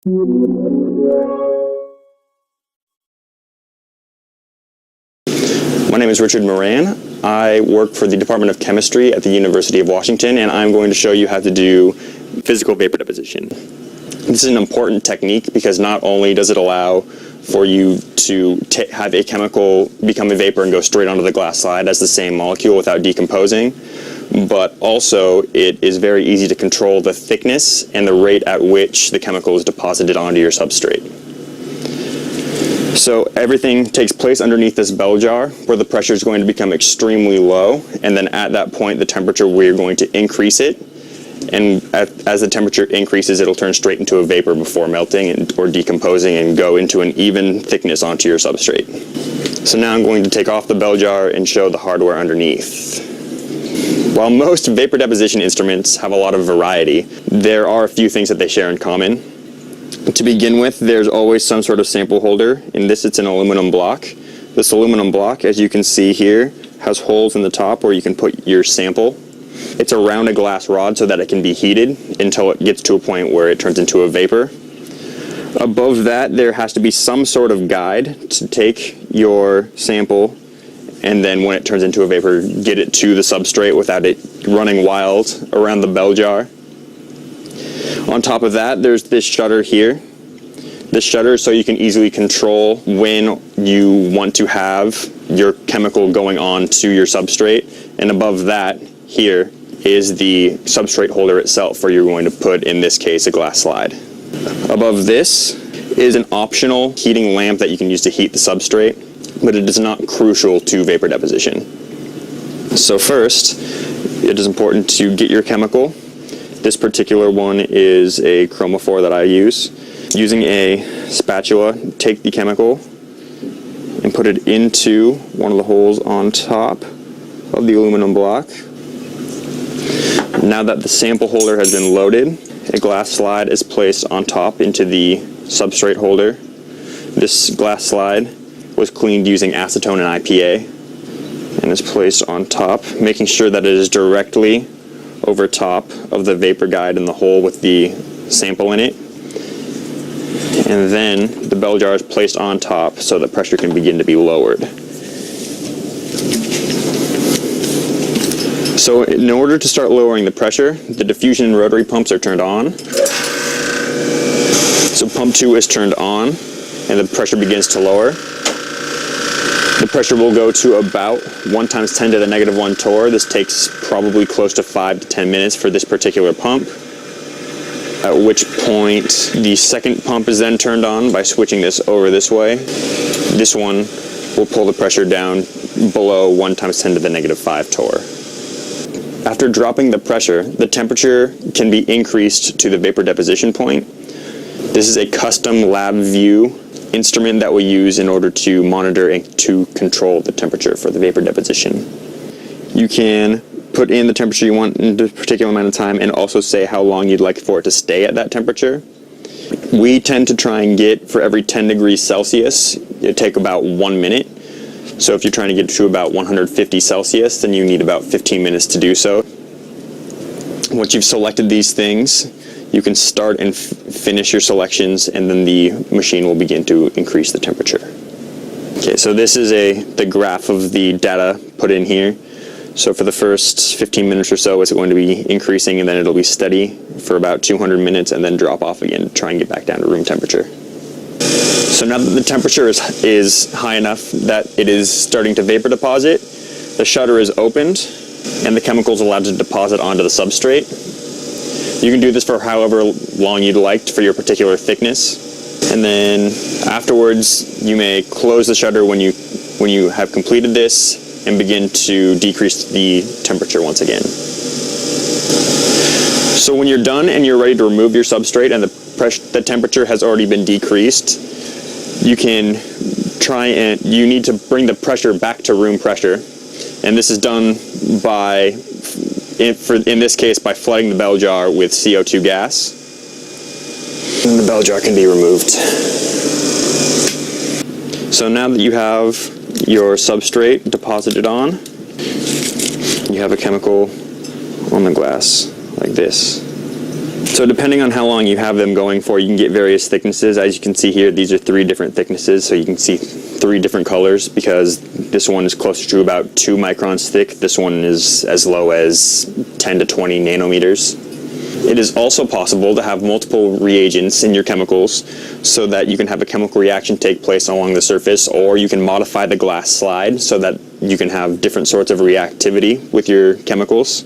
My name is Richard Moran. I work for the Department of Chemistry at the University of Washington, and I'm going to show you how to do physical vapor deposition. This is an important technique because not only does it allow for you to have a chemical become a vapor and go straight onto the glass slide as the same molecule without decomposing, but also it is very easy to control the thickness and the rate at which the chemical is deposited onto your substrate. So everything takes place underneath this bell jar where the pressure is going to become extremely low, and then at that point the temperature, we're going to increase it, and as the temperature increases it'll turn straight into a vapor before melting or decomposing and go into an even thickness onto your substrate. So now I'm going to take off the bell jar and show the hardware underneath. While most vapor deposition instruments have a lot of variety, there are a few things that they share in common. To begin with, there's always some sort of sample holder. In this, it's an aluminum block. This aluminum block, as you can see here, has holes in the top where you can put your sample. It's around a glass rod so that it can be heated until it gets to a point where it turns into a vapor. Above that, there has to be some sort of guide to take your sample and then when it turns into a vapor, get it to the substrate without it running wild around the bell jar. On top of that, there's this shutter here. This shutter is so you can easily control when you want to have your chemical going on to your substrate. And above that, here, is the substrate holder itself where you're going to put, in this case, a glass slide. Above this is an optional heating lamp that you can use to heat the substrate, but it is not crucial to vapor deposition. So first, it is important to get your chemical. This particular one is a chromophore that I use. Using a spatula, take the chemical and put it into one of the holes on top of the aluminum block. Now that the sample holder has been loaded, a glass slide is placed on top into the substrate holder. This glass slide was cleaned using acetone and IPA and is placed on top, making sure that it is directly over top of the vapor guide in the hole with the sample in it. And then the bell jar is placed on top so that pressure can begin to be lowered. So in order to start lowering the pressure, the diffusion and rotary pumps are turned on. So pump 2 is turned on and the pressure begins to lower. The pressure will go to about 1 × 10 to the -1 torr. This takes probably close to 5 to 10 minutes for this particular pump, at which point the second pump is then turned on by switching this over this way. This one will pull the pressure down below 1 × 10 to the -5 torr. After dropping the pressure, the temperature can be increased to the vapor deposition point. This is a custom lab view instrument that we use in order to monitor and to control the temperature for the vapor deposition. You can put in the temperature you want in a particular amount of time and also say how long you'd like for it to stay at that temperature. We tend to try and get, for every 10 degrees Celsius, it take about 1 minute. So if you're trying to get to about 150 Celsius, then you need about 15 minutes to do so. Once you've selected these things, you can start and finish your selections, and then the machine will begin to increase the temperature. Okay, so this is the graph of the data put in here. So for the first 15 minutes or so, it's going to be increasing, and then it'll be steady for about 200 minutes, and then drop off again to try and get back down to room temperature. So now that the temperature is high enough that it is starting to vapor deposit, the shutter is opened, and the chemical is allowed to deposit onto the substrate. You can do this for however long you'd like for your particular thickness. And then afterwards, you may close the shutter when you have completed this and begin to decrease the temperature once again. So when you're done and you're ready to remove your substrate and the temperature has already been decreased, you need to bring the pressure back to room pressure. And this is done by, in this case, by flooding the bell jar with CO2 gas. And the bell jar can be removed. So now that you have your substrate deposited on, you have a chemical on the glass like this. So depending on how long you have them going for, you can get various thicknesses. As you can see here, these are 3 different thicknesses, so you can see 3 different colors, because this one is closer to about 2 microns thick. This one is as low as 10 to 20 nanometers. It is also possible to have multiple reagents in your chemicals so that you can have a chemical reaction take place along the surface, or you can modify the glass slide so that you can have different sorts of reactivity with your chemicals.